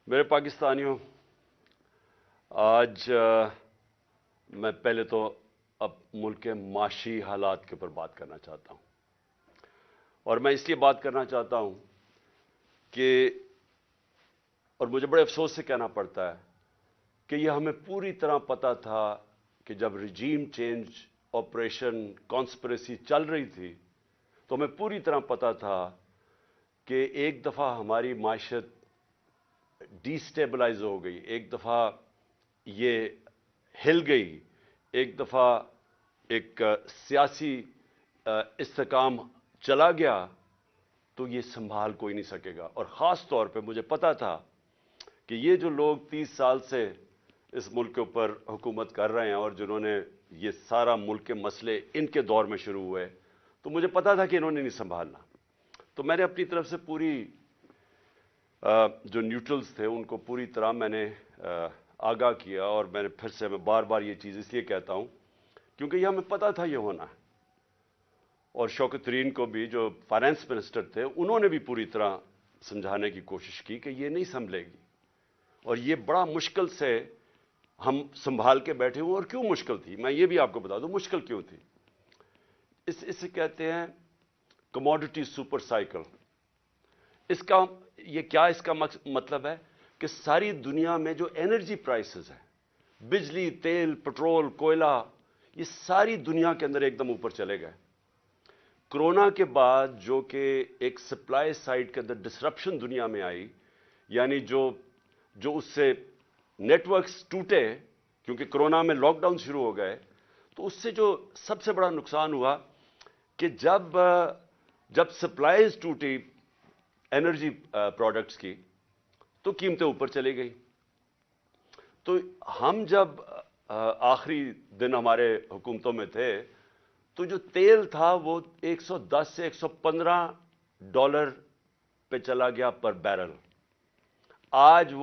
میرے پاکستانیوں، آج میں پہلے تو اب ملک کے معاشی حالات کے اوپر بات کرنا چاہتا ہوں، اور میں اس لیے بات کرنا چاہتا ہوں کہ اور مجھے بڑے افسوس سے کہنا پڑتا ہے کہ یہ ہمیں پوری طرح پتا تھا کہ جب رجیم چینج آپریشن کانسپریسی چل رہی تھی تو ہمیں پوری طرح پتا تھا کہ ایک دفعہ ہماری معیشت ڈی سٹیبلائز ہو گئی، ایک دفعہ یہ ہل گئی، ایک دفعہ ایک سیاسی استحکام چلا گیا تو یہ سنبھال کوئی نہیں سکے گا۔ اور خاص طور پہ مجھے پتا تھا کہ یہ جو لوگ 30 سال سے اس ملک کے اوپر حکومت کر رہے ہیں اور جنہوں نے یہ سارا ملک کے مسئلے ان کے دور میں شروع ہوئے، تو مجھے پتا تھا کہ انہوں نے نہیں سنبھالنا۔ تو میں نے اپنی طرف سے پوری جو نیوٹرلز تھے ان کو پوری طرح میں نے آگاہ کیا، اور میں نے پھر سے میں بار بار یہ چیز اس لیے کہتا ہوں کیونکہ یہ ہمیں پتا تھا یہ ہونا ہے۔ اور شوکت ترین کو بھی جو فائنانس منسٹر تھے انہوں نے بھی پوری طرح سمجھانے کی کوشش کی کہ یہ نہیں سنبھلے گی، اور یہ بڑا مشکل سے ہم سنبھال کے بیٹھے ہوئے۔ اور کیوں مشکل تھی میں یہ بھی آپ کو بتا دوں مشکل کیوں تھی۔ اسے کہتے ہیں کموڈٹی سپر سائیکل۔ اس کا مطلب ہے کہ ساری دنیا میں جو انرجی پرائسز ہیں، بجلی، تیل، پٹرول، کوئلہ، یہ ساری دنیا کے اندر ایک دم اوپر چلے گئے۔ کرونا کے بعد جو کہ ایک سپلائی سائڈ کے اندر ڈسرپشن دنیا میں آئی، یعنی جو اس سے نیٹ ورکس ٹوٹے کیونکہ کرونا میں لاک ڈاؤن شروع ہو گئے، تو اس سے جو سب سے بڑا نقصان ہوا کہ جب سپلائیز ٹوٹی انرجی پروڈکٹس کی تو قیمتیں اوپر چلی گئی۔ تو ہم جب آخری دن ہمارے حکومتوں میں تھے تو جو تیل تھا وہ 110 سے $115 پہ چلا گیا پر بیرل۔ آج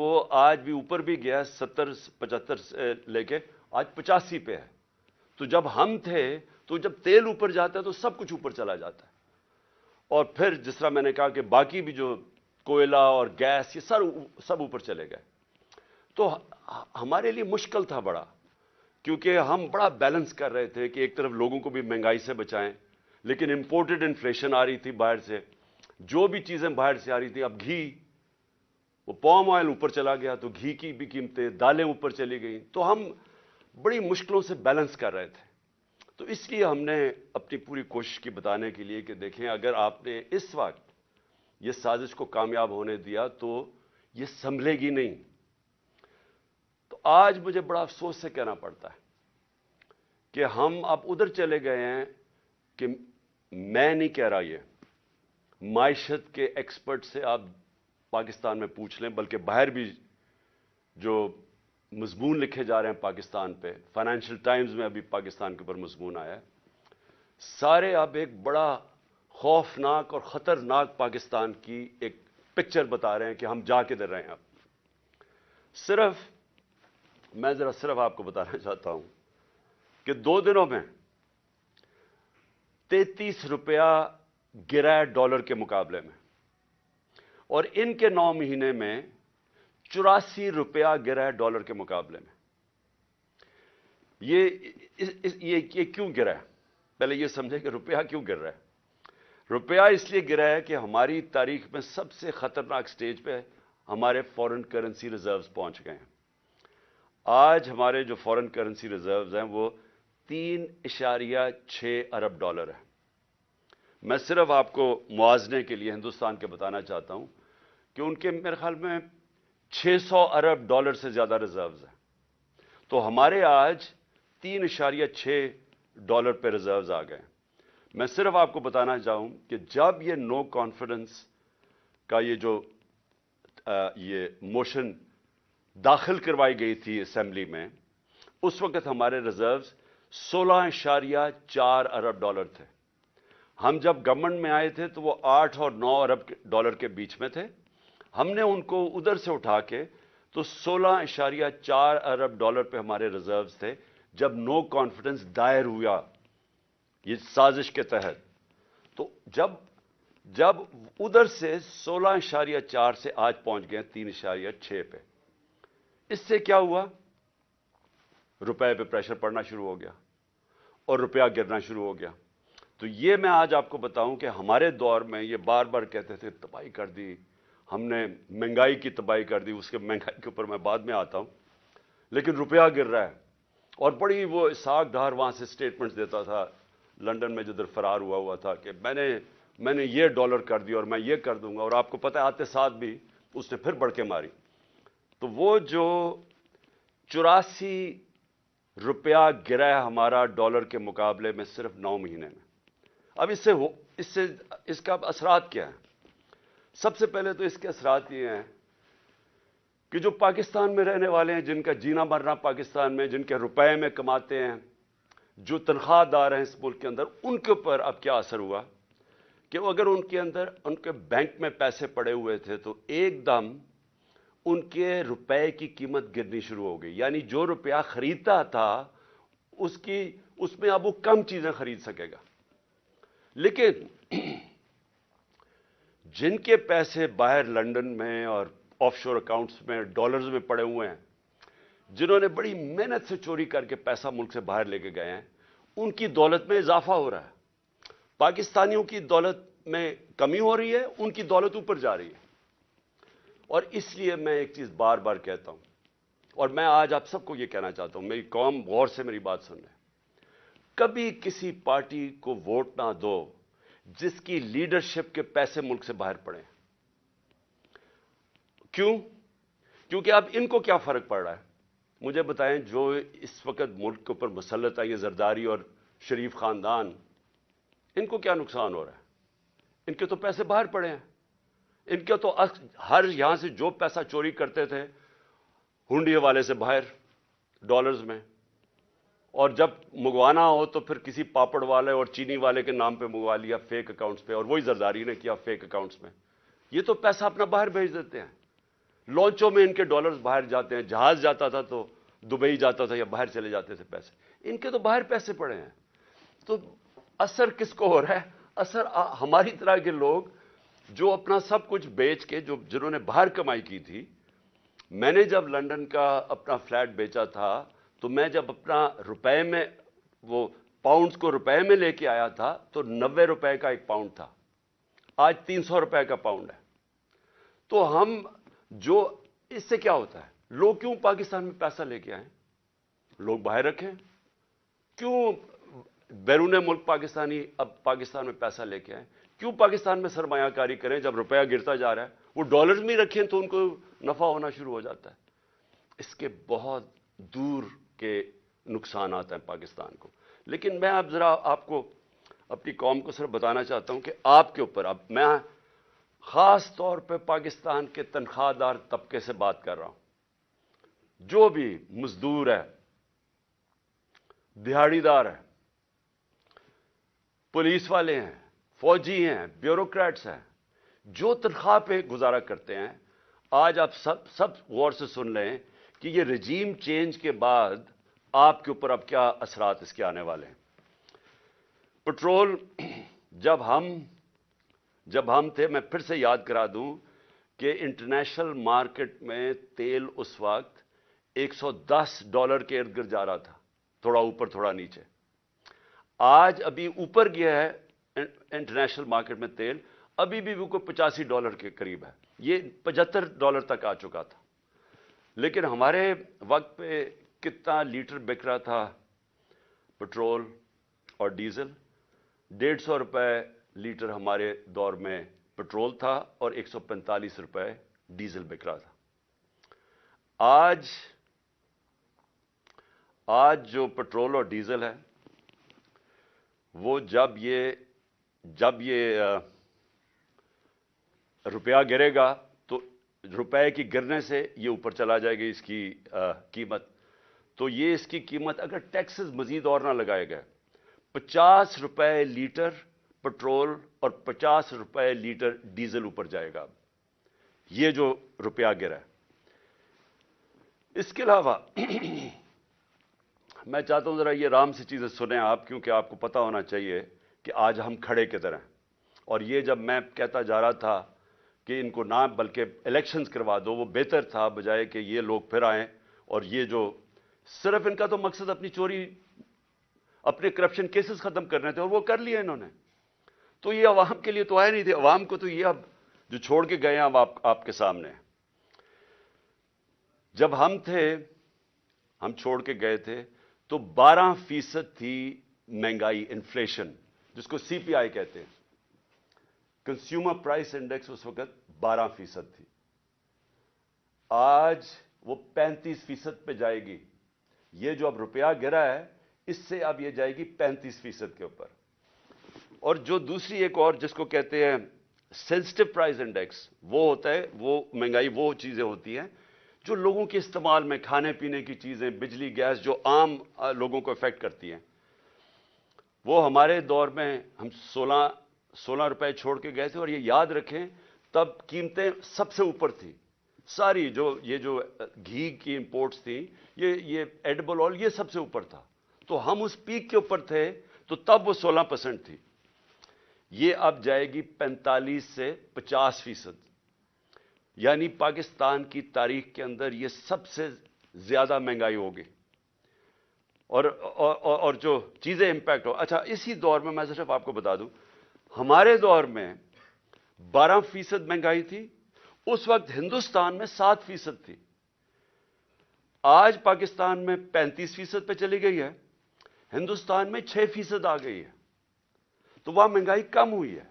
بھی اوپر بھی گیا، 70-75 سے لے کے آج 85 پہ ہے۔ تو جب ہم تھے تو جب تیل اوپر جاتا ہے تو سب کچھ اوپر چلا جاتا ہے، اور پھر جس طرح میں نے کہا کہ باقی بھی جو کوئلہ اور گیس یہ سب اوپر چلے گئے۔ تو ہمارے لیے مشکل تھا بڑا، کیونکہ ہم بڑا بیلنس کر رہے تھے کہ ایک طرف لوگوں کو بھی مہنگائی سے بچائیں، لیکن امپورٹڈ انفلیشن آ رہی تھی باہر سے، جو بھی چیزیں باہر سے آ رہی تھی۔ اب گھی، وہ پام آئل اوپر چلا گیا تو گھی کی بھی قیمتیں، دالیں اوپر چلی گئیں، تو ہم بڑی مشکلوں سے بیلنس کر رہے تھے۔ تو اس لیے ہم نے اپنی پوری کوشش کی بتانے کے لیے کہ دیکھیں اگر آپ نے اس وقت یہ سازش کو کامیاب ہونے دیا تو یہ سنبھلے گی نہیں۔ تو آج مجھے بڑا افسوس سے کہنا پڑتا ہے کہ ہم اب ادھر چلے گئے ہیں کہ میں نہیں کہہ رہا، یہ معیشت کے ایکسپرٹ سے آپ پاکستان میں پوچھ لیں، بلکہ باہر بھی جو مضمون لکھے جا رہے ہیں پاکستان پہ، فائنینشیل ٹائمز میں ابھی پاکستان کے اوپر مضمون آیا ہے، سارے اب ایک بڑا خوفناک اور خطرناک پاکستان کی ایک پکچر بتا رہے ہیں کہ ہم جا کدھر رہے ہیں۔ اب میں صرف آپ کو بتانا چاہتا ہوں کہ 2 دنوں میں 33 روپیہ گرا ہے ڈالر کے مقابلے میں، اور ان کے 9 مہینے میں 84 روپیہ گرا ہے ڈالر کے مقابلے میں۔ یہ کیوں گرا ہے؟ پہلے یہ سمجھیں کہ روپیہ کیوں گر رہا ہے۔ روپیہ اس لیے گرا ہے کہ ہماری تاریخ میں سب سے خطرناک سٹیج پہ ہمارے فورن کرنسی ریزروز پہنچ گئے ہیں۔ آج ہمارے جو فورن کرنسی ریزروز ہیں وہ $3.6 ارب ہے۔ میں صرف آپ کو موازنے کے لیے ہندوستان کے بتانا چاہتا ہوں کہ ان کے میرے خیال میں $600 ارب سے زیادہ ریزروز ہیں، تو ہمارے آج $3.6 پہ ریزروز آ گئے۔ میں صرف آپ کو بتانا چاہوں کہ جب یہ نو کانفیڈنس کا یہ موشن داخل کروائی گئی تھی اسمبلی میں، اس وقت ہمارے ریزروز $16.4 ارب تھے۔ ہم جب گورنمنٹ میں آئے تھے تو وہ 8 اور 9 ارب کے بیچ میں تھے۔ ہم نے ان کو ادھر سے اٹھا کے تو $16.4 ارب پہ ہمارے ریزروز تھے جب نو کانفیڈنس دائر ہوا یہ سازش کے تحت۔ تو جب ادھر سے 16.4 سے آج پہنچ گئے 3.6 پہ، اس سے کیا ہوا؟ روپے پہ پریشر پڑنا شروع ہو گیا اور روپیہ گرنا شروع ہو گیا۔ تو یہ میں آج آپ کو بتاؤں کہ ہمارے دور میں یہ بار بار کہتے تھے تباہی کر دی ہم نے، مہنگائی کی تباہی کر دی، اس کے مہنگائی کے اوپر میں بعد میں آتا ہوں، لیکن روپیہ گر رہا ہے۔ اور بڑی وہ اسحاق ڈار وہاں سے سٹیٹمنٹس دیتا تھا لنڈن میں جدھر فرار ہوا تھا کہ میں نے یہ ڈالر کر دیا اور میں یہ کر دوں گا، اور آپ کو پتہ ہے آتے ساتھ بھی اس نے پھر بڑھ کے ماری۔ تو وہ جو 84 روپیہ گرا ہے ہمارا ڈالر کے مقابلے میں صرف 9 مہینے میں۔ اب اس کا اثرات کیا ہیں؟ سب سے پہلے تو اس کے اثرات یہ ہیں کہ جو پاکستان میں رہنے والے ہیں، جن کا جینا مرنا پاکستان میں، جن کے روپے میں کماتے ہیں، جو تنخواہ دار ہیں اس ملک کے اندر، ان کے اوپر اب کیا اثر ہوا کہ اگر ان کے بینک میں پیسے پڑے ہوئے تھے تو ایک دم ان کے روپے کی قیمت گرنی شروع ہو گئی۔ یعنی جو روپیہ خریدتا تھا اس میں اب وہ کم چیزیں خرید سکے گا۔ لیکن جن کے پیسے باہر لنڈن میں اور آف شور اکاؤنٹس میں ڈالرز میں پڑے ہوئے ہیں، جنہوں نے بڑی محنت سے چوری کر کے پیسہ ملک سے باہر لے کے گئے ہیں، ان کی دولت میں اضافہ ہو رہا ہے۔ پاکستانیوں کی دولت میں کمی ہو رہی ہے، ان کی دولت اوپر جا رہی ہے۔ اور اس لیے میں ایک چیز بار بار کہتا ہوں، اور میں آج آپ سب کو یہ کہنا چاہتا ہوں، میری قوم غور سے میری بات سن رہے ہیں، کبھی کسی پارٹی کو ووٹ نہ دو جس کی لیڈرشپ کے پیسے ملک سے باہر پڑے۔ کیوں؟ کیونکہ اب ان کو کیا فرق پڑ رہا ہے؟ مجھے بتائیں، جو اس وقت ملک کے اوپر مسلط ہے یہ زرداری اور شریف خاندان، ان کو کیا نقصان ہو رہا ہے؟ ان کے تو پیسے باہر پڑے ہیں، ان کے تو ہر یہاں سے جو پیسہ چوری کرتے تھے ہنڈی والے سے باہر ڈالرز میں، اور جب منگوانا ہو تو پھر کسی پاپڑ والے اور چینی والے کے نام پہ منگوا لیا فیک اکاؤنٹس پہ، اور وہی زرداری نے کیا فیک اکاؤنٹس میں۔ یہ تو پیسہ اپنا باہر بھیج دیتے ہیں، لانچوں میں ان کے ڈالرز باہر جاتے ہیں، جہاز جاتا تھا تو دبئی جاتا تھا یا باہر چلے جاتے تھے پیسے، ان کے تو باہر پیسے پڑے ہیں۔ تو اثر کس کو ہو رہا ہے؟ اثر ہماری طرح کے لوگ جو اپنا سب کچھ بیچ کے، جنہوں نے باہر کمائی کی تھی۔ میں نے جب لنڈن کا اپنا فلیٹ بیچا تھا تو میں جب اپنا روپے میں وہ پاؤنڈز کو روپے میں لے کے آیا تھا تو 90 روپے کا ایک پاؤنڈ تھا، آج 300 روپے کا پاؤنڈ ہے۔ تو ہم جو اس سے کیا ہوتا ہے؟ لوگ کیوں پاکستان میں پیسہ لے کے آئیں؟ لوگ باہر رکھیں، کیوں بیرون ملک پاکستانی اب پاکستان میں پیسہ لے کے آئیں؟ کیوں پاکستان میں سرمایہ کاری کریں جب روپیہ گرتا جا رہا ہے؟ وہ ڈالرز میں رکھیں تو ان کو نفع ہونا شروع ہو جاتا ہے۔ اس کے بہت دور کے نقصانات ہیں پاکستان کو۔ لیکن میں اب ذرا آپ کو اپنی قوم کو صرف بتانا چاہتا ہوں کہ آپ کے اوپر، اب میں خاص طور پہ پاکستان کے تنخواہ دار طبقے سے بات کر رہا ہوں، جو بھی مزدور ہے، دہاڑی دار ہے، پولیس والے ہیں، فوجی ہیں، بیوروکریٹس ہیں، جو تنخواہ پہ گزارا کرتے ہیں، آج آپ سب غور سے سن لیں کہ یہ رجیم چینج کے بعد آپ کے اوپر اب کیا اثرات اس کے آنے والے ہیں۔ پٹرول جب ہم تھے، میں پھر سے یاد کرا دوں کہ انٹرنیشنل مارکیٹ میں تیل اس وقت $110 کے ارد گرد جا رہا تھا، تھوڑا اوپر تھوڑا نیچے۔ آج ابھی اوپر گیا ہے انٹرنیشنل مارکیٹ میں تیل، ابھی بھی وہ کوئی $85 کے قریب ہے، یہ $75 تک آ چکا تھا۔ لیکن ہمارے وقت پہ کتنا لیٹر بک رہا تھا پٹرول اور ڈیزل؟ 150 روپے لیٹر ہمارے دور میں پٹرول تھا اور 145 روپے ڈیزل بک رہا تھا۔ آج جو پٹرول اور ڈیزل ہے وہ جب یہ روپیہ گرے گا تو روپے کی گرنے سے یہ اوپر چلا جائے گی اس کی قیمت۔ تو یہ اس کی قیمت اگر ٹیکسز مزید اور نہ لگائے گئے، 50 روپے لیٹر پٹرول اور 50 روپے لیٹر ڈیزل اوپر جائے گا یہ جو روپیہ گرا ہے۔ اس کے علاوہ میں چاہتا ہوں ذرا یہ آرام سے چیزیں سنیں آپ، کیونکہ آپ کو پتا ہونا چاہیے کہ آج ہم کھڑے کدھر ہیں اور یہ جب میں کہتا جا رہا تھا کہ ان کو نہ بلکہ الیکشنز کروا دو، وہ بہتر تھا بجائے کہ یہ لوگ پھر آئیں اور یہ جو صرف ان کا تو مقصد اپنی چوری، اپنے کرپشن کیسز ختم کرنے تھے اور وہ کر لیے انہوں نے. تو یہ عوام کے لیے تو آئے نہیں تھے. عوام کو تو یہ اب جو چھوڑ کے گئے ہیں اب آپ کے سامنے. جب ہم تھے، ہم چھوڑ کے گئے تھے تو 12% تھی مہنگائی، انفلیشن، جس کو سی پی آئی کہتے ہیں. کنزیومر پرائس انڈیکس اس وقت 12% تھی. آج وہ 35% پہ جائے گی. یہ جو اب روپیہ گرا ہے اس سے اب یہ جائے گی 35% کے اوپر. اور جو دوسری ایک اور جس کو کہتے ہیں سینسٹیو پرائس انڈیکس، وہ ہوتا ہے، وہ مہنگائی وہ چیزیں ہوتی ہیں جو لوگوں کے استعمال میں، کھانے پینے کی چیزیں، بجلی، گیس، جو عام لوگوں کو افیکٹ کرتی ہیں. وہ ہمارے دور میں ہم 16 روپے چھوڑ کے گئے تھے. اور یہ یاد رکھیں تب قیمتیں سب سے اوپر تھی ساری. یہ جو گھی کی امپورٹس تھیں، یہ ایڈیبل آئل، یہ سب سے اوپر تھا. تو ہم اس پیک کے اوپر تھے تو تب وہ 16% تھی. یہ اب جائے گی 45 سے 50%. یعنی پاکستان کی تاریخ کے اندر یہ سب سے زیادہ مہنگائی ہوگی. اور جو چیزیں امپیکٹ ہو. اچھا، اسی دور میں صرف آپ کو بتا دوں، ہمارے دور میں 12% مہنگائی تھی. اس وقت ہندوستان میں 7% تھی. آج پاکستان میں 35% پہ چلی گئی ہے، ہندوستان میں 6% آ گئی ہے. تو وہاں مہنگائی کم ہوئی ہے.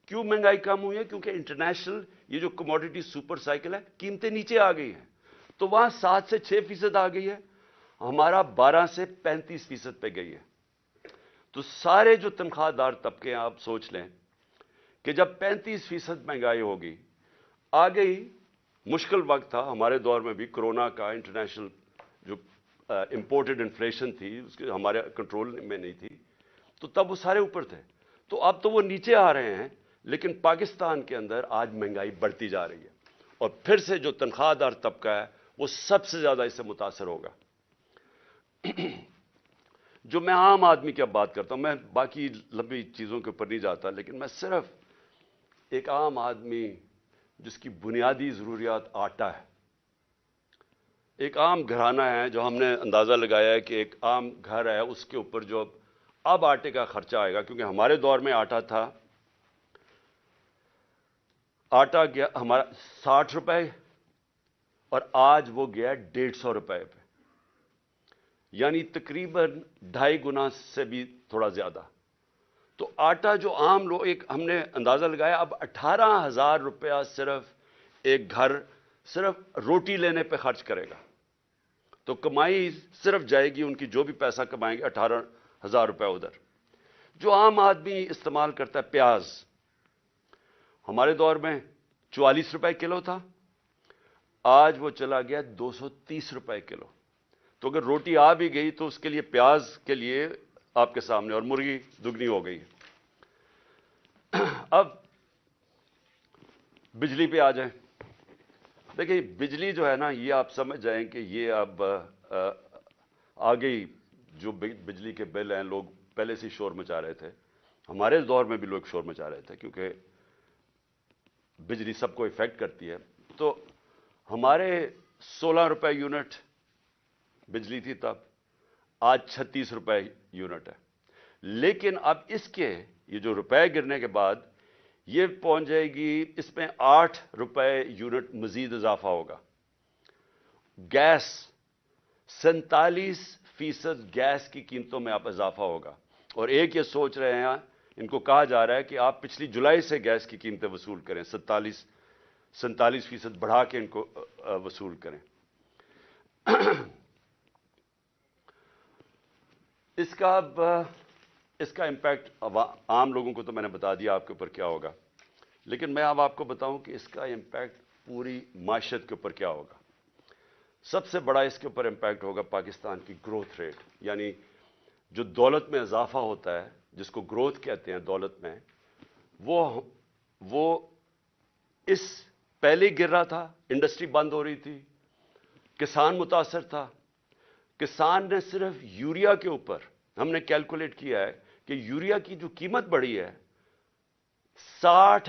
کیوں مہنگائی کم ہوئی ہے؟ کیونکہ انٹرنیشنل یہ جو کموڈیٹی سپر سائیکل ہے، قیمتیں نیچے آ گئی ہیں. تو وہاں 7 سے 6% آ گئی ہے، ہمارا 12 سے 35% پہ گئی ہے. تو سارے جو تنخواہ دار طبقے ہیں، آپ سوچ لیں کہ جب 35% مہنگائی ہوگی، آ گئی. مشکل وقت تھا ہمارے دور میں بھی، کرونا کا، انٹرنیشنل جو امپورٹڈ انفلیشن تھی اس کے ہمارے کنٹرول میں نہیں تھی. تو تب وہ سارے اوپر تھے. تو اب تو وہ نیچے آ رہے ہیں، لیکن پاکستان کے اندر آج مہنگائی بڑھتی جا رہی ہے. اور پھر سے جو تنخواہ دار طبقہ ہے وہ سب سے زیادہ اس سے متاثر ہوگا. جو میں عام آدمی کی اب بات کرتا ہوں، میں باقی لمبی چیزوں کے اوپر نہیں جاتا، لیکن میں صرف ایک عام آدمی جس کی بنیادی ضروریات آٹا ہے. ایک عام گھرانہ ہے جو ہم نے اندازہ لگایا ہے کہ ایک عام گھر ہے، اس کے اوپر جو اب آٹے کا خرچہ آئے گا، کیونکہ ہمارے دور میں آٹا تھا، آٹا گیا ہمارا 60 روپے اور آج وہ گیا 150 روپے پہ. یعنی تقریباً 2.5 گنا سے بھی تھوڑا زیادہ. تو آٹا جو عام لوگ، ایک ہم نے اندازہ لگایا اب 18,000 روپیہ صرف ایک گھر صرف روٹی لینے پہ خرچ کرے گا. تو کمائی صرف جائے گی ان کی، جو بھی پیسہ کمائیں گے 18,000 روپے ادھر. جو عام آدمی استعمال کرتا ہے پیاز، ہمارے دور میں 44 روپے کلو تھا، آج وہ چلا گیا 230 روپے کلو. تو اگر روٹی آ بھی گئی تو اس کے لیے پیاز کے لیے آپ کے سامنے، اور مرغی دگنی ہو گئی. اب بجلی پہ آ جائیں. دیکھیں بجلی جو ہے نا، یہ آپ سمجھ جائیں کہ یہ اب آ گئی. جو بجلی کے بل ہیں، لوگ پہلے سے شور مچا رہے تھے. ہمارے دور میں بھی لوگ شور مچا رہے تھے کیونکہ بجلی سب کو افیکٹ کرتی ہے. تو ہمارے 16 روپے یونٹ بجلی تھی تب، آج 36 روپے یونٹ ہے. لیکن اب اس کے یہ جو روپے گرنے کے بعد یہ پہنچ جائے گی، اس میں 8 روپے یونٹ مزید اضافہ ہوگا. گیس 47% گیس کی قیمتوں میں اب اضافہ ہوگا. اور ایک یہ سوچ رہے ہیں، ان کو کہا جا رہا ہے کہ آپ پچھلی جولائی سے گیس کی قیمتیں وصول کریں، 47% بڑھا کے ان کو وصول کریں. اس کا امپیکٹ عام لوگوں کو تو میں نے بتا دیا آپ کے اوپر کیا ہوگا، لیکن میں اب آپ کو بتاؤں کہ اس کا امپیکٹ پوری معیشت کے اوپر کیا ہوگا. سب سے بڑا اس کے اوپر امپیکٹ ہوگا پاکستان کی گروتھ ریٹ. یعنی جو دولت میں اضافہ ہوتا ہے، جس کو گروتھ کہتے ہیں دولت میں، وہ اس پہلے گر رہا تھا. انڈسٹری بند ہو رہی تھی، کسان متاثر تھا. کسان نے صرف یوریا کے اوپر، ہم نے کیلکولیٹ کیا ہے کہ یوریا کی جو قیمت بڑھی ہے 60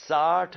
60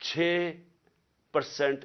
6%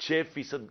6%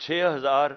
6000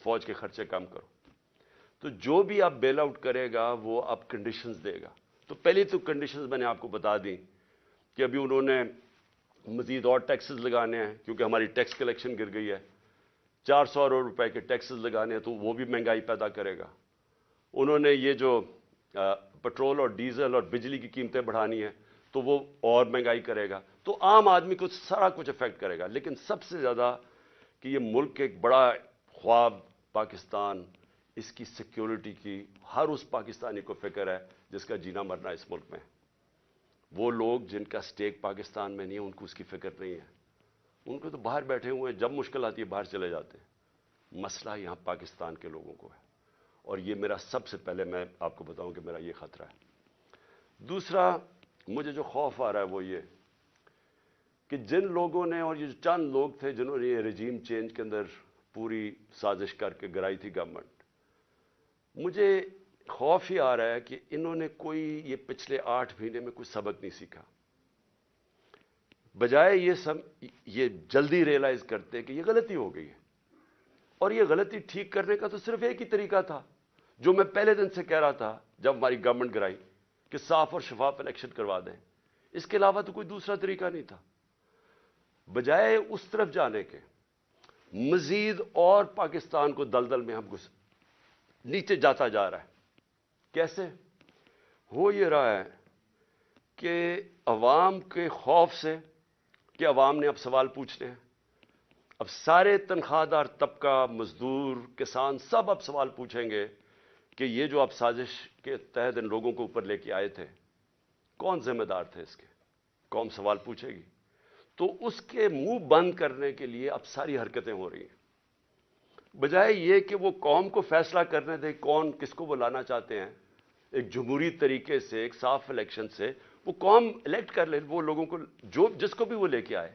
فوج کے خرچے کم کرو. تو جو بھی آپ بیل آؤٹ کرے گا وہ آپ کنڈیشنز دے گا. تو پہلی تو کنڈیشنز میں نے آپ کو بتا دی کہ ابھی انہوں نے مزید اور ٹیکسز لگانے ہیں کیونکہ ہماری ٹیکس کلیکشن گر گئی ہے. 400 ارب روپے کے ٹیکسز لگانے ہیں تو وہ بھی مہنگائی پیدا کرے گا. انہوں نے یہ جو پٹرول اور ڈیزل اور بجلی کی قیمتیں بڑھانی ہیں تو وہ اور مہنگائی کرے گا. تو عام آدمی کو سارا کچھ افیکٹ کرے گا. لیکن سب سے زیادہ کہ یہ ملک ایک بڑا خواب پاکستان، اس کی سیکیورٹی کی ہر اس پاکستانی کو فکر ہے جس کا جینا مرنا اس ملک میں. وہ لوگ جن کا سٹیک پاکستان میں نہیں ہے ان کو اس کی فکر نہیں ہے. ان کو تو باہر بیٹھے ہوئے ہیں، جب مشکل آتی ہے باہر چلے جاتے ہیں. مسئلہ یہاں پاکستان کے لوگوں کو ہے اور یہ میرا سب سے پہلے میں آپ کو بتاؤں کہ میرا یہ خطرہ ہے. دوسرا مجھے جو خوف آ رہا ہے وہ یہ کہ جن لوگوں نے، اور یہ جو چند لوگ تھے جنہوں نے یہ رجیم چینج کے اندر پوری سازش کر کے گرائی تھی گورنمنٹ، مجھے خوف ہی آ رہا ہے کہ انہوں نے کوئی یہ پچھلے 8 مہینے میں کوئی سبق نہیں سیکھا. بجائے یہ جلدی ریئلائز کرتے کہ یہ غلطی ہو گئی ہے اور یہ غلطی ٹھیک کرنے کا تو صرف ایک ہی طریقہ تھا جو میں پہلے دن سے کہہ رہا تھا جب ہماری گورنمنٹ گرائی کہ صاف اور شفاف الیکشن کروا دیں. اس کے علاوہ تو کوئی دوسرا طریقہ نہیں تھا. بجائے اس طرف جانے کے مزید اور پاکستان کو دلدل میں ہم نیچے جاتا جا رہا ہے. کیسے ہو یہ رہا ہے کہ عوام کے خوف سے کہ عوام نے اب سوال پوچھنے ہیں. اب سارے تنخواہ دار طبقہ، مزدور، کسان سب اب سوال پوچھیں گے کہ یہ جو آپ سازش کے تحت ان لوگوں کو اوپر لے کے آئے تھے کون ذمہ دار تھے اس کے؟ قوم سوال پوچھے گی. تو اس کے منہ بند کرنے کے لیے اب ساری حرکتیں ہو رہی ہیں. بجائے یہ کہ وہ قوم کو فیصلہ کرنے دے کون کس کو وہ لانا چاہتے ہیں، ایک جمہوری طریقے سے، ایک صاف الیکشن سے وہ قوم الیکٹ کر لے وہ لوگوں کو جس کو بھی وہ لے کے آئے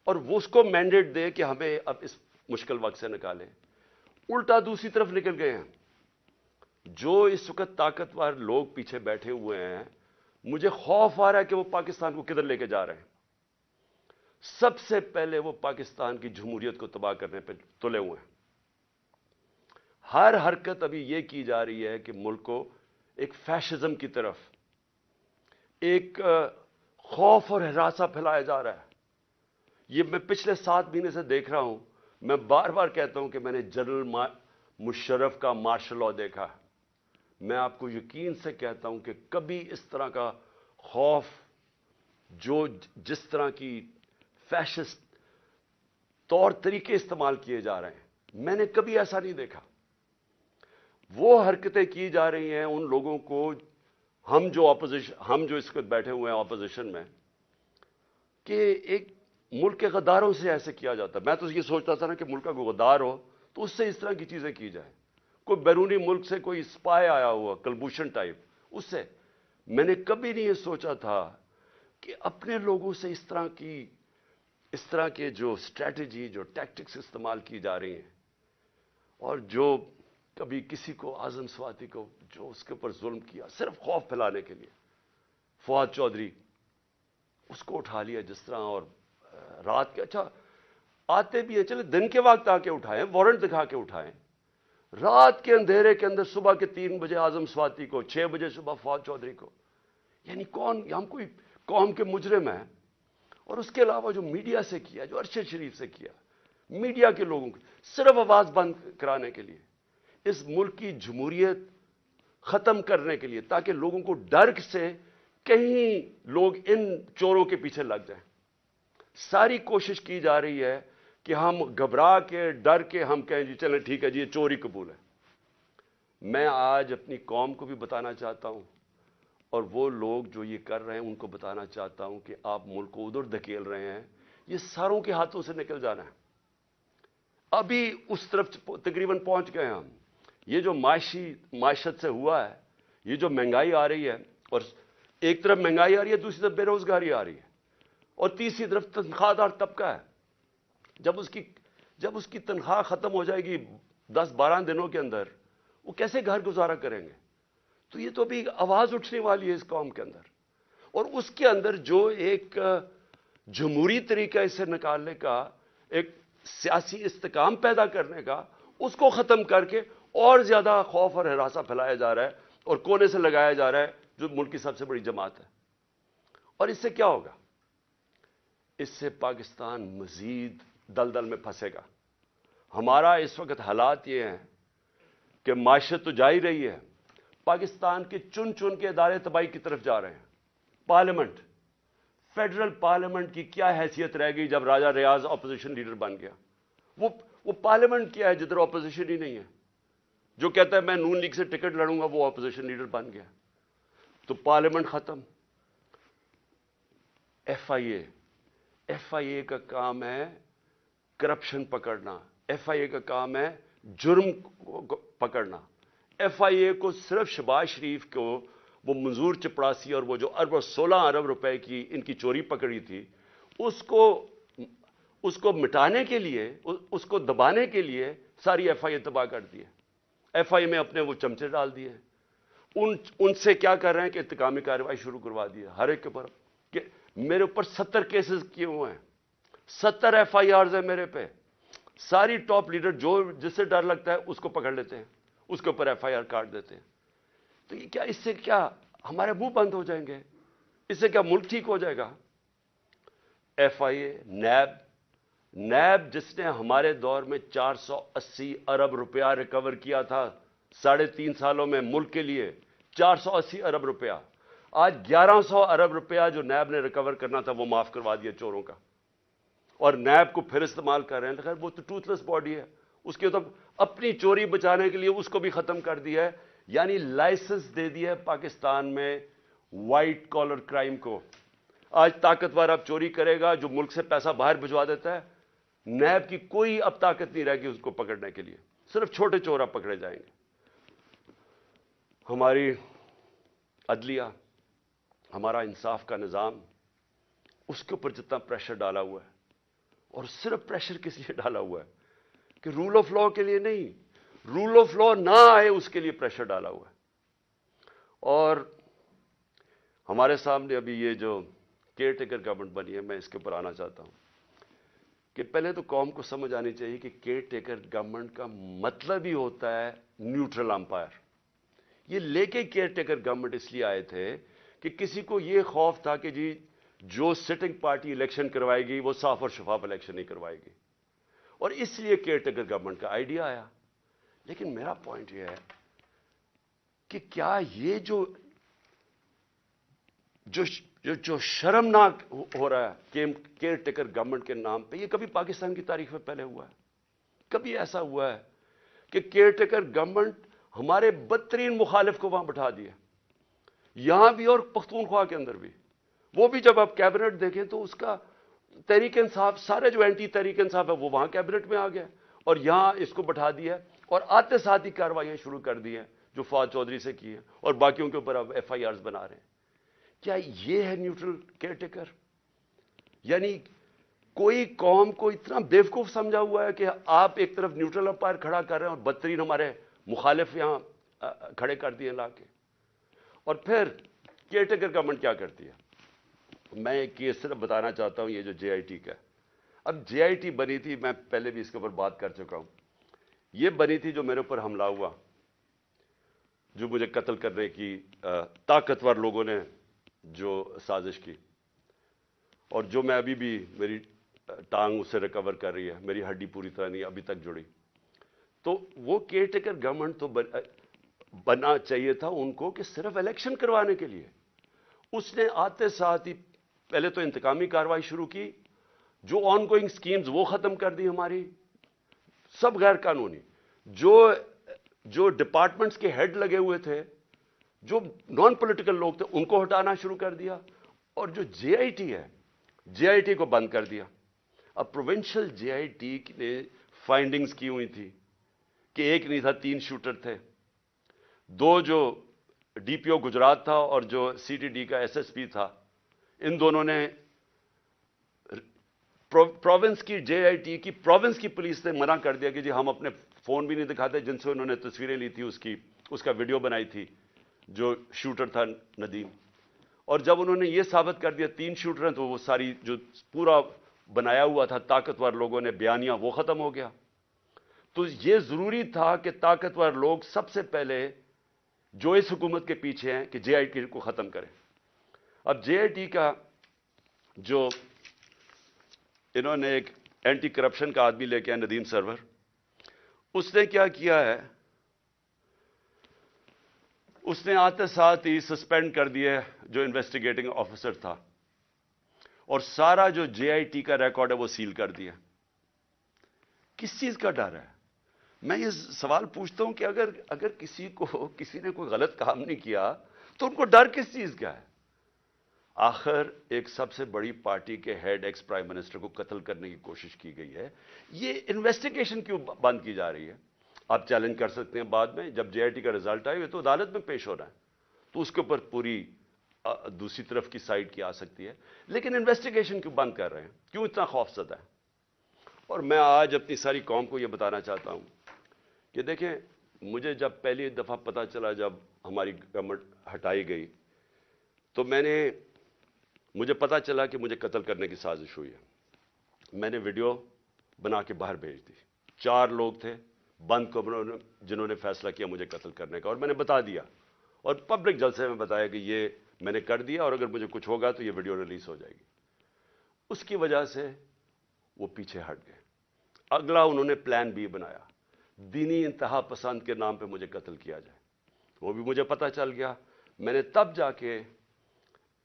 اور وہ اس کو مینڈیٹ دے کہ ہمیں اب اس مشکل وقت سے نکالیں. الٹا دوسری طرف نکل گئے ہیں. جو اس وقت طاقتور لوگ پیچھے بیٹھے ہوئے ہیں، مجھے خوف آ رہا ہے کہ وہ پاکستان کو کدھر لے کے جا رہے ہیں. سب سے پہلے وہ پاکستان کی جمہوریت کو تباہ کرنے پہ تلے ہوئے ہیں. ہر حرکت ابھی یہ کی جا رہی ہے کہ ملک کو ایک فیشزم کی طرف، ایک خوف اور ہراساں پھیلایا جا رہا ہے. یہ میں پچھلے 7 مہینے سے دیکھ رہا ہوں. میں بار بار کہتا ہوں کہ میں نے جنرل مشرف کا مارشل لاء دیکھا. میں آپ کو یقین سے کہتا ہوں کہ کبھی اس طرح کا خوف، جس طرح کی فیشسٹ طور طریقے استعمال کیے جا رہے ہیں، میں نے کبھی ایسا نہیں دیکھا. وہ حرکتیں کی جا رہی ہیں ان لوگوں کو، ہم جو اس وقت بیٹھے ہوئے ہیں اپوزیشن میں، کہ ایک ملک کے غداروں سے ایسے کیا جاتا ہے. میں تو یہ سوچتا تھا نا کہ ملک کا کوئی غدار ہو تو اس سے اس طرح کی چیزیں کی جائیں. کوئی بیرونی ملک سے کوئی اسپائے آیا ہوا کلبھوشن ٹائپ، اس سے میں نے کبھی نہیں یہ سوچا تھا کہ اپنے لوگوں سے اس طرح کے جو اسٹریٹجی، جو ٹیکٹکس استعمال کی جا رہی ہیں، اور جو کبھی کسی کو اعظم سواتی کو جو اس کے اوپر ظلم کیا صرف خوف پھیلانے کے لیے. فواد چودھری اس کو اٹھا لیا جس طرح، اور رات کے اچھا آتے بھی ہیں، چلے دن کے وقت آ کے اٹھائیں، وارنٹ دکھا کے اٹھائیں. رات کے اندھیرے کے اندر صبح کے 3 بجے اعظم سواتی کو، 6 بجے صبح فواد چودھری کو. یعنی ہم کوئی قوم کے مجرم ہیں؟ اور اس کے علاوہ جو میڈیا سے کیا، جو ارشد شریف سے کیا، میڈیا کے لوگوں کو صرف آواز بند کرانے کے لیے، اس ملک کی جمہوریت ختم کرنے کے لیے، تاکہ لوگوں کو ڈر سے کہیں لوگ ان چوروں کے پیچھے لگ جائیں. ساری کوشش کی جا رہی ہے کہ ہم گھبرا کے، ڈر کے ہم کہیں جی چلیں ٹھیک ہے جی یہ چوری قبول ہے. میں آج اپنی قوم کو بھی بتانا چاہتا ہوں اور وہ لوگ جو یہ کر رہے ہیں ان کو بتانا چاہتا ہوں کہ آپ ملک کو ادھر دھکیل رہے ہیں، یہ ساروں کے ہاتھوں سے نکل جانا ہے. ابھی اس طرف تقریباً پہنچ گئے ہم. یہ جو معیشت سے ہوا ہے، یہ جو مہنگائی آ رہی ہے، اور ایک طرف مہنگائی آ رہی ہے، دوسری طرف بے روزگاری آ رہی ہے، اور تیسری طرف تنخواہ دار طبقہ ہے. جب اس کی تنخواہ ختم ہو جائے گی 10-12 دنوں کے اندر، وہ کیسے گھر گزارا کریں گے؟ تو یہ تو بھی آواز اٹھنے والی ہے اس قوم کے اندر. اور اس کے اندر جو ایک جمہوری طریقہ اسے نکالنے کا، ایک سیاسی استحکام پیدا کرنے کا، اس کو ختم کر کے اور زیادہ خوف اور ہراساں پھیلایا جا رہا ہے اور کونے سے لگایا جا رہا ہے جو ملک کی سب سے بڑی جماعت ہے. اور اس سے کیا ہوگا؟ اس سے پاکستان مزید دلدل میں پھنسے گا. ہمارا اس وقت حالات یہ ہیں کہ معیشت تو جا ہی رہی ہے، پاکستان کے چن چن کے ادارے تباہی کی طرف جا رہے ہیں. پارلیمنٹ، فیڈرل پارلیمنٹ کی کیا حیثیت رہ گئی جب راجہ ریاض اپوزیشن لیڈر بن گیا؟ وہ پارلیمنٹ کیا ہے جدھر اپوزیشن ہی نہیں ہے؟ جو کہتا ہے میں نون لیگ سے ٹکٹ لڑوں گا وہ اپوزیشن لیڈر بن گیا. تو پارلیمنٹ ختم. ایف آئی اے کا کام ہے کرپشن پکڑنا، ایف آئی اے کا کام ہے جرم پکڑنا. ایف آئی اے کو صرف شہباز شریف کو وہ منظور چپڑاسی اور وہ جو 16 ارب روپے کی ان کی چوری پکڑی تھی، اس کو مٹانے کے لیے، اس کو دبانے کے لیے ساری ایف آئی اے تباہ کر دی ہے. ایف آئی اے میں اپنے وہ چمچے ڈال دیے ہیں. ان سے کیا کر رہے ہیں کہ انتقامی کارروائی شروع کروا دی ہے ہر ایک کے اوپر. کہ میرے اوپر 70 کیسز کیے ہوئے ہیں، 70 ایف آئی آرز ہیں میرے پہ. ساری ٹاپ لیڈر جس سے ڈر لگتا ہے اس کو پکڑ لیتے ہیں، اس کے اوپر ایف آئی آر کاٹ دیتے ہیں. تو یہ کیا، اس سے کیا ہمارے منہ بند ہو جائیں گے؟ اس سے کیا ملک ٹھیک ہو جائے گا؟ ایف آئی اے، نیب جس نے ہمارے دور میں 480 ارب روپیہ ریکور کیا تھا 3.5 سالوں میں ملک کے لیے، 480 ارب روپیہ، آج 1100 ارب روپیہ جو نیب نے ریکور کرنا تھا وہ معاف کروا دیا چوروں کا. اور نیب کو پھر استعمال کر رہے ہیں. خیر وہ تو ٹوتھ لیس باڈی ہے، اس کے تو اپنی چوری بچانے کے لیے اس کو بھی ختم کر دیا ہے. یعنی لائسنس دے دیا ہے پاکستان میں وائٹ کالر کرائم کو. آج طاقتور اب چوری کرے گا جو ملک سے پیسہ باہر بھجوا دیتا ہے، نیب کی کوئی اب طاقت نہیں رہے گی اس کو پکڑنے کے لیے. صرف چھوٹے چور اب پکڑے جائیں گے. ہماری عدلیہ، ہمارا انصاف کا نظام، اس کے اوپر جتنا پریشر ڈالا ہوا ہے، اور صرف پریشر کس لیے ڈالا ہوا ہے کہ رول آف لا کے لیے نہیں، رول آف لا نہ آئے اس کے لیے پریشر ڈالا ہوا ہے. اور ہمارے سامنے ابھی یہ جو کیئر ٹیکر گورنمنٹ بنی ہے، میں اس کے اوپر آنا چاہتا ہوں کہ پہلے تو قوم کو سمجھ آنی چاہیے کہ کیئر ٹیکر گورنمنٹ کا مطلب ہی ہوتا ہے نیوٹرل امپائر. یہ لے کے کیئر ٹیکر گورنمنٹ اس لیے آئے تھے کہ کسی کو یہ خوف تھا کہ جی جو سٹنگ پارٹی الیکشن کروائے گی وہ صاف اور شفاف الیکشن نہیں کروائے گی، اور اس لیے کیئر ٹیکر گورنمنٹ کا آئیڈیا آیا. لیکن میرا پوائنٹ یہ ہے کہ کیا یہ جو شرمناک ہو رہا ہے کیئر ٹیکر گورنمنٹ کے نام پہ، یہ کبھی پاکستان کی تاریخ میں پہلے ہوا ہے؟ کبھی ایسا ہوا ہے کہ کیئر ٹیکر گورنمنٹ ہمارے بدترین مخالف کو وہاں بٹھا دیا؟ یہاں بھی اور پختونخوا کے اندر بھی. وہ بھی جب آپ کیبنٹ دیکھیں تو اس کا تحریک انصاف، سارے جو اینٹی تحریک انصاف ہے وہ وہاں کیبنٹ میں آ گیا، اور یہاں اس کو بٹھا دیا اور آتے ساتھ ہی کارروائیاں شروع کر دی ہیں جو فواد چودھری سے کی ہیں، اور باقیوں کے اوپر اب ایف آئی آرز بنا رہے ہیں. کیا یہ ہے نیوٹرل کیئر ٹیکر؟ یعنی کوئی قوم کو اتنا بیوقوف سمجھا ہوا ہے کہ آپ ایک طرف نیوٹرل امپائر کھڑا کر رہے ہیں اور بدترین ہمارے مخالف یہاں کھڑے کر دیے لا کے. اور پھر کیئر ٹیکر گورنمنٹ کیا کرتی ہے؟ میں ایک کیس صرف بتانا چاہتا ہوں، یہ جو جے آئی ٹی کا. اب جے آئی ٹی بنی تھی، میں پہلے بھی اس کے اوپر بات کر چکا ہوں. یہ بنی تھی جو میرے اوپر حملہ ہوا، جو مجھے قتل کرنے کی طاقتور لوگوں نے جو سازش کی، اور جو میں ابھی بھی میری ٹانگ اس سے ریکور کر رہی ہے، میری ہڈی پوری طرح نہیں ابھی تک جڑی. تو وہ کیئر ٹیکر گورنمنٹ تو بننا چاہیے تھا ان کو کہ صرف الیکشن کروانے کے لیے. اس نے آتے ساتھ ہی پہلے تو انتقامی کارروائی شروع کی، جو آن گوئنگ سکیمز وہ ختم کر دی ہماری، سب غیر قانونی. جو ڈپارٹمنٹس کے ہیڈ لگے ہوئے تھے، جو نان پولیٹیکل لوگ تھے، ان کو ہٹانا شروع کر دیا. اور جو جے آئی ٹی ہے، جے آئی ٹی کو بند کر دیا. اب پروونشل جے آئی ٹی نے فائنڈنگز کی ہوئی تھی کہ ایک نہیں تھا، 3 شوٹر تھے. 2 جو ڈی پی او گجرات تھا اور جو سی ٹی ڈی کا ایس ایس پی تھا، ان دونوں نے پروونس کی جے آئی ٹی کی پروونس کی پولیس نے منع کر دیا کہ جی ہم اپنے فون بھی نہیں دکھاتے جن سے انہوں نے تصویریں لی تھی، اس کا ویڈیو بنائی تھی جو شوٹر تھا ندیم. اور جب انہوں نے یہ ثابت کر دیا 3 شوٹر ہیں، تو وہ ساری جو پورا بنایا ہوا تھا طاقتور لوگوں نے بیانیہ وہ ختم ہو گیا. تو یہ ضروری تھا کہ طاقتور لوگ سب سے پہلے جو اس حکومت کے پیچھے ہیں کہ جے آئی ٹی کو ختم کریں. اب جے آئی ٹی کا جو انہوں نے ایک اینٹی کرپشن کا آدمی لے کے آیا ندیم سرور, اس نے کیا کیا ہے, اس نے آتے ساتھ ہی سسپینڈ کر دیا جو انویسٹیگیٹنگ آفیسر تھا, اور سارا جو جے آئی ٹی کا ریکارڈ ہے وہ سیل کر دیا. کس چیز کا ڈر ہے؟ میں یہ سوال پوچھتا ہوں کہ اگر کسی نے کوئی غلط کام نہیں کیا تو ان کو ڈر کس چیز کا ہے؟ آخر ایک سب سے بڑی پارٹی کے ہیڈ ایکس پرائم منسٹر کو قتل کرنے کی کوشش کی گئی ہے, یہ انویسٹیگیشن کیوں بند کی جا رہی ہے؟ آپ چیلنج کر سکتے ہیں بعد میں, جب جے آئی ٹی کا رزلٹ آئے تو عدالت میں پیش ہو رہا ہے, تو اس کے اوپر پوری دوسری طرف کی سائڈ کی آ سکتی ہے, لیکن انویسٹیگیشن کیوں بند کر رہے ہیں؟ کیوں اتنا خوف زدہ ہے؟ اور میں آج اپنی ساری قوم کو یہ بتانا چاہتا ہوں کہ دیکھیں, مجھے جب پہلی دفعہ پتا چلا جب ہماری گورنمنٹ ہٹائی گئی, تو مجھے پتا چلا کہ مجھے قتل کرنے کی سازش ہوئی ہے. میں نے ویڈیو بنا کے باہر بھیج دی. 4 لوگ تھے بند کمروں میں جنہوں نے فیصلہ کیا مجھے قتل کرنے کا, اور میں نے بتا دیا, اور پبلک جلسے میں بتایا کہ یہ میں نے کر دیا, اور اگر مجھے کچھ ہوگا تو یہ ویڈیو ریلیز ہو جائے گی. اس کی وجہ سے وہ پیچھے ہٹ گئے. اگلا انہوں نے پلان بی بنایا, دینی انتہا پسند کے نام پہ مجھے قتل کیا جائے. وہ بھی مجھے پتا چل گیا. میں نے تب جا کے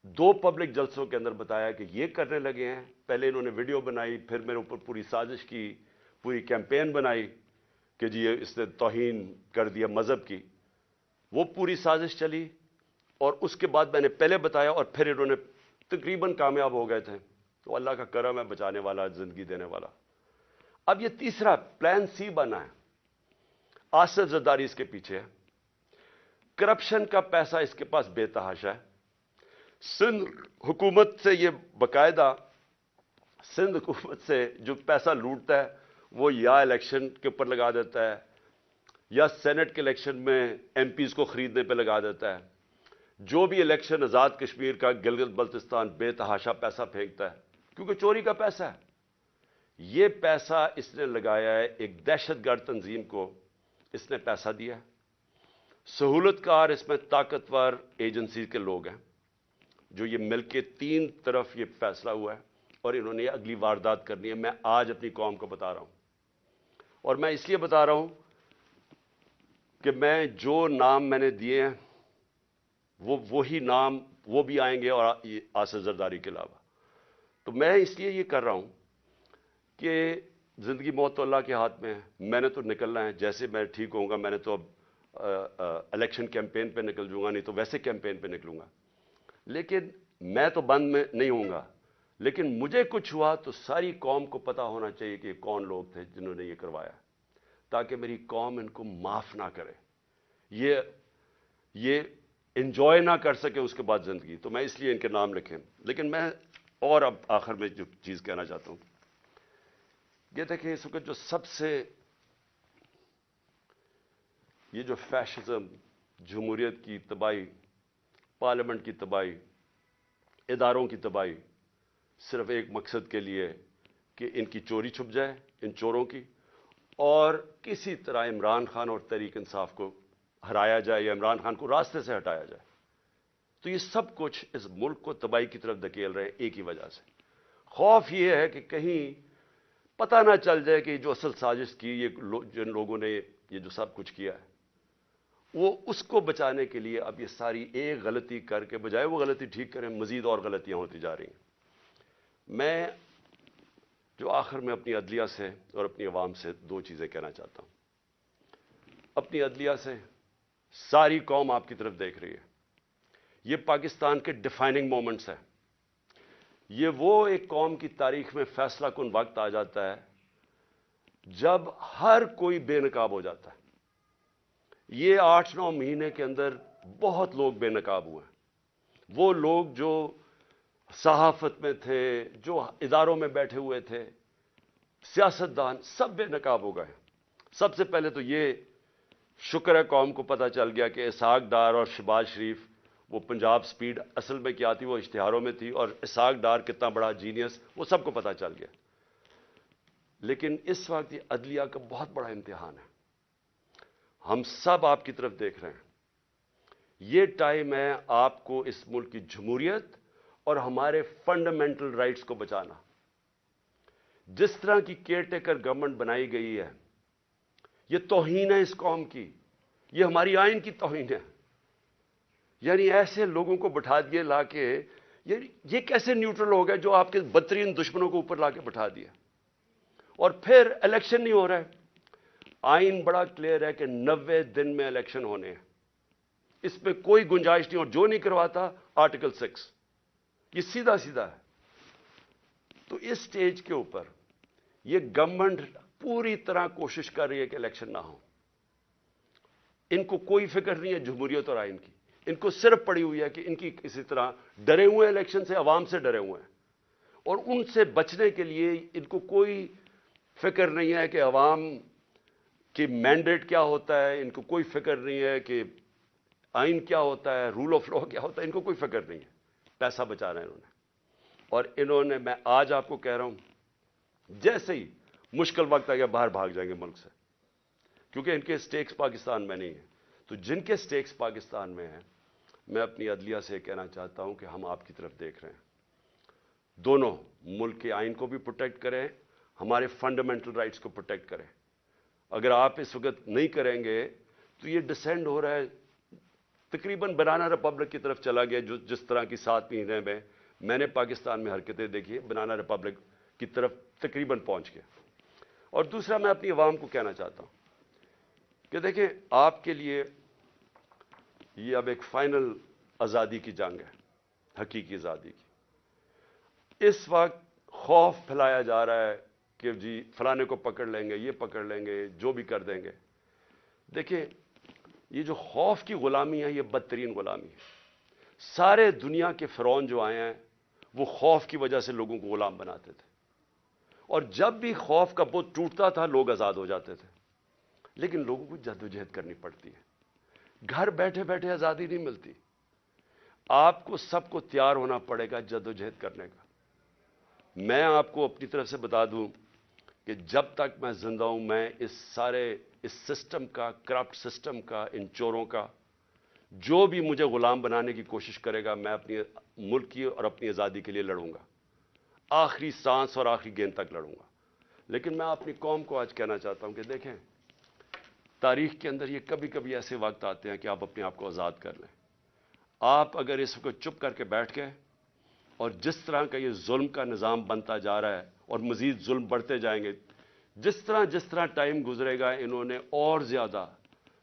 2 پبلک جلسوں کے اندر بتایا کہ یہ کرنے لگے ہیں. پہلے انہوں نے ویڈیو بنائی, پھر میرے اوپر پوری سازش کی, پوری کیمپین بنائی کہ جی اس نے توہین کر دیا مذہب کی. وہ پوری سازش چلی, اور اس کے بعد میں نے پہلے بتایا, اور پھر انہوں نے تقریباً کامیاب ہو گئے تھے. تو اللہ کا کرم ہے, بچانے والا, زندگی دینے والا. اب یہ تیسرا پلان سی بنا ہے. آصف زرداری اس کے پیچھے ہے. کرپشن کا پیسہ اس کے پاس بے تحاشا ہے. سندھ حکومت سے یہ باقاعدہ, سندھ حکومت سے جو پیسہ لوٹتا ہے وہ یا الیکشن کے اوپر لگا دیتا ہے, یا سینٹ کے الیکشن میں ایم پیز کو خریدنے پہ لگا دیتا ہے. جو بھی الیکشن آزاد کشمیر کا, گلگت بلتستان, بے تحاشا پیسہ پھینکتا ہے, کیونکہ چوری کا پیسہ ہے. یہ پیسہ اس نے لگایا ہے ایک دہشت گرد تنظیم کو, اس نے پیسہ دیا ہے. سہولت کار اس میں طاقتور ایجنسی کے لوگ ہیں جو یہ مل کے 3 طرف یہ فیصلہ ہوا ہے, اور انہوں نے اگلی واردات کرنی ہے. میں آج اپنی قوم کو بتا رہا ہوں, اور میں اس لیے بتا رہا ہوں کہ میں جو نام میں نے دیے ہیں وہی نام وہ بھی آئیں گے, اور آصف زرداری کے علاوہ. تو میں اس لیے یہ کر رہا ہوں کہ زندگی موت تو اللہ کے ہاتھ میں ہے. میں نے تو نکلنا ہے, جیسے میں ٹھیک ہوں گا. میں نے تو اب الیکشن کیمپین پہ نکل جوں گا, نہیں تو ویسے کیمپین پہ نکلوں گا. لیکن میں تو بند میں نہیں ہوں گا, لیکن مجھے کچھ ہوا تو ساری قوم کو پتا ہونا چاہیے کہ کون لوگ تھے جنہوں نے یہ کروایا, تاکہ میری قوم ان کو معاف نہ کرے, یہ انجوائے نہ کر سکے اس کے بعد زندگی. تو میں اس لیے ان کے نام لکھیں. لیکن میں اور اب آخر میں جو چیز کہنا چاہتا ہوں, یہ دیکھیں اس وقت جو سب سے یہ جو فیشزم, جمہوریت کی تباہی, پارلیمنٹ کی تباہی, اداروں کی تباہی, صرف ایک مقصد کے لیے کہ ان کی چوری چھپ جائے, ان چوروں کی, اور کسی طرح عمران خان اور تحریک انصاف کو ہرایا جائے, یا عمران خان کو راستے سے ہٹایا جائے. تو یہ سب کچھ اس ملک کو تباہی کی طرف دھکیل رہے ہیں ایک ہی وجہ سے. خوف یہ ہے کہ کہیں پتہ نہ چل جائے کہ جو اصل سازش کی, یہ جن لوگوں نے یہ جو سب کچھ کیا ہے, وہ اس کو بچانے کے لیے اب یہ ساری ایک غلطی کر کے بجائے وہ غلطی ٹھیک کریں, مزید اور غلطیاں ہوتی جا رہی ہیں. میں جو آخر میں اپنی عدلیہ سے اور اپنی عوام سے 2 چیزیں کہنا چاہتا ہوں. اپنی عدلیہ سے, ساری قوم آپ کی طرف دیکھ رہی ہے. یہ پاکستان کے ڈیفائننگ مومنٹس ہیں. یہ وہ ایک قوم کی تاریخ میں فیصلہ کن وقت آ جاتا ہے جب ہر کوئی بے نقاب ہو جاتا ہے. یہ 8-9 مہینے کے اندر بہت لوگ بے نقاب ہوئے ہیں. وہ لوگ جو صحافت میں تھے, جو اداروں میں بیٹھے ہوئے تھے, سیاستدان, سب بے نقاب ہو گئے. سب سے پہلے تو یہ شکر ہے قوم کو پتہ چل گیا کہ اسحاق ڈار اور شہباز شریف, وہ پنجاب سپیڈ اصل میں کیا تھی وہ اشتہاروں میں تھی, اور اسحاق ڈار کتنا بڑا جینیس وہ سب کو پتہ چل گیا. لیکن اس وقت یہ عدلیہ کا بہت بڑا امتحان ہے. ہم سب آپ کی طرف دیکھ رہے ہیں. یہ ٹائم ہے آپ کو اس ملک کی جمہوریت اور ہمارے فنڈامنٹل رائٹس کو بچانا. جس طرح کی کیئر ٹیکر گورنمنٹ بنائی گئی ہے یہ توہین ہے اس قوم کی, یہ ہماری آئین کی توہین ہے. یعنی ایسے لوگوں کو بٹھا دیے لا کے, یہ کیسے نیوٹرل ہو گئے جو آپ کے بدترین دشمنوں کو اوپر لا کے بٹھا دیا, اور پھر الیکشن نہیں ہو رہا ہے. آئین بڑا کلیئر ہے کہ 90 دن میں الیکشن ہونے ہیں, اس پہ کوئی گنجائش نہیں, اور جو نہیں کرواتا آرٹیکل 6, یہ سیدھا سیدھا ہے. تو اس سٹیج کے اوپر یہ گورنمنٹ پوری طرح کوشش کر رہی ہے کہ الیکشن نہ ہو. ان کو کوئی فکر نہیں ہے جمہوریت اور آئین کی, ان کو صرف پڑی ہوئی ہے کہ ان کی کسی طرح ڈرے ہوئے ہیں الیکشن سے, عوام سے ڈرے ہوئے ہیں, اور ان سے بچنے کے لیے ان کو کوئی فکر نہیں ہے کہ عوام کی مینڈیٹ کیا ہوتا ہے, ان کو کوئی فکر نہیں ہے کہ آئین کیا ہوتا ہے, رول آف لا کیا ہوتا ہے, ان کو کوئی فکر نہیں ہے. پیسہ بچا رہے ہیں انہوں نے, اور انہوں نے, میں آج آپ کو کہہ رہا ہوں, جیسے ہی مشکل وقت آ گیا باہر بھاگ جائیں گے ملک سے, کیونکہ ان کے سٹیکس پاکستان میں نہیں ہیں. تو جن کے سٹیکس پاکستان میں ہیں, میں اپنی عدلیہ سے کہنا چاہتا ہوں کہ ہم آپ کی طرف دیکھ رہے ہیں. دونوں ملک کے آئین کو بھی پروٹیکٹ کریں, ہمارے فنڈامنٹل رائٹس کو پروٹیکٹ کریں. اگر آپ اس وقت نہیں کریں گے تو یہ ڈسینڈ ہو رہا ہے, تقریباً بنانا ریپبلک کی طرف چلا گیا. جس طرح کی 7 مہینے میں نے پاکستان میں حرکتیں دیکھی, بنانا ریپبلک کی طرف تقریباً پہنچ گیا. اور دوسرا میں اپنی عوام کو کہنا چاہتا ہوں کہ دیکھیں, آپ کے لیے یہ اب ایک فائنل آزادی کی جنگ ہے, حقیقی آزادی کی. اس وقت خوف پھیلایا جا رہا ہے کہ جی فلانے کو پکڑ لیں گے, یہ پکڑ لیں گے, جو بھی کر دیں گے. دیکھیں, یہ جو خوف کی غلامی ہے یہ بدترین غلامی ہے. سارے دنیا کے فرعون جو آئے ہیں وہ خوف کی وجہ سے لوگوں کو غلام بناتے تھے, اور جب بھی خوف کا بت ٹوٹتا تھا لوگ آزاد ہو جاتے تھے. لیکن لوگوں کو جدوجہد کرنی پڑتی ہے, گھر بیٹھے بیٹھے آزادی نہیں ملتی. آپ کو سب کو تیار ہونا پڑے گا جدوجہد کرنے کا. میں آپ کو اپنی طرف سے بتا دوں کہ جب تک میں زندہ ہوں, میں اس سسٹم کا, کرپٹ سسٹم کا, ان چوروں کا, جو بھی مجھے غلام بنانے کی کوشش کرے گا, میں اپنی ملک کی اور اپنی آزادی کے لیے لڑوں گا, آخری سانس اور آخری گیند تک لڑوں گا. لیکن میں اپنی قوم کو آج کہنا چاہتا ہوں کہ دیکھیں, تاریخ کے اندر یہ کبھی کبھی ایسے وقت آتے ہیں کہ آپ اپنے آپ کو آزاد کر لیں. آپ اگر اس کو چپ کر کے بیٹھ گئے, اور جس طرح کا یہ ظلم کا نظام بنتا جا رہا ہے اور مزید ظلم بڑھتے جائیں گے, جس طرح ٹائم گزرے گا انہوں نے اور زیادہ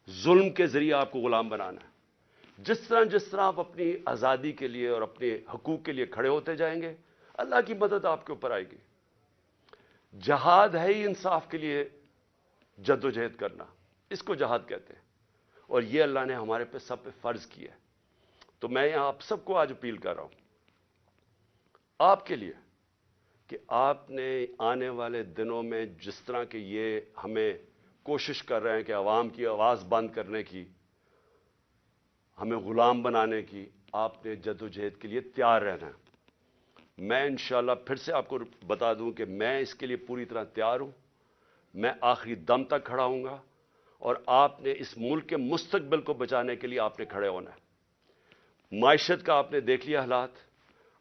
ظلم کے ذریعے آپ کو غلام بنانا ہے. جس طرح آپ اپنی آزادی کے لیے اور اپنے حقوق کے لیے کھڑے ہوتے جائیں گے, اللہ کی مدد آپ کے اوپر آئے گی. جہاد ہے ہی انصاف کے لیے جدوجہد کرنا, اس کو جہاد کہتے ہیں, اور یہ اللہ نے ہمارے پہ سب پہ فرض کیا ہے. تو میں یہاں آپ سب کو آج اپیل کر رہا ہوں آپ کے لیے کہ آپ نے آنے والے دنوں میں جس طرح کہ یہ ہمیں کوشش کر رہے ہیں کہ عوام کی آواز بند کرنے کی, ہمیں غلام بنانے کی, آپ نے جدوجہد کے لیے تیار رہنا ہے. میں انشاءاللہ پھر سے آپ کو بتا دوں کہ میں اس کے لیے پوری طرح تیار ہوں. میں آخری دم تک کھڑا ہوں گا, اور آپ نے اس ملک کے مستقبل کو بچانے کے لیے آپ نے کھڑے ہونا ہے. معیشت کا آپ نے دیکھ لیا حالات,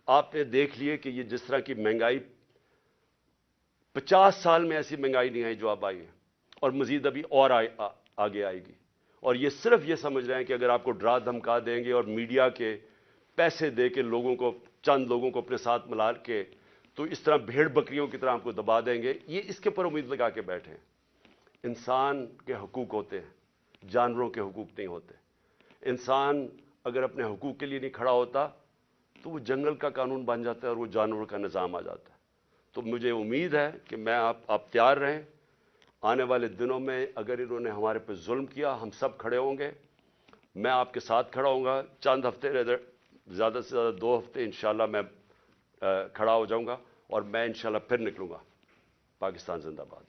آپ نے دیکھ لیے کہ یہ جس طرح کی مہنگائی, 50 سال میں ایسی مہنگائی نہیں آئی جو اب آئی ہے, اور مزید ابھی اور آگے آئے گی. اور یہ صرف یہ سمجھ رہے ہیں کہ اگر آپ کو ڈرا دھمکا دیں گے اور میڈیا کے پیسے دے کے لوگوں کو, چند لوگوں کو اپنے ساتھ ملا کے, تو اس طرح بھیڑ بکریوں کی طرح آپ کو دبا دیں گے, یہ اس کے پر امید لگا کے بیٹھے ہیں. انسان کے حقوق ہوتے ہیں, جانوروں کے حقوق نہیں ہوتے. انسان اگر اپنے حقوق کے لیے نہیں کھڑا ہوتا تو وہ جنگل کا قانون بن جاتا ہے اور وہ جانوروں کا نظام آ جاتا ہے. تو مجھے امید ہے کہ میں آپ تیار رہیں. آنے والے دنوں میں اگر انہوں نے ہمارے پہ ظلم کیا, ہم سب کھڑے ہوں گے. میں آپ کے ساتھ کھڑا ہوں گا. چند ہفتے, زیادہ سے زیادہ 2 ہفتے انشاءاللہ میں کھڑا ہو جاؤں گا, اور میں انشاءاللہ پھر نکلوں گا. پاکستان زندہ باد.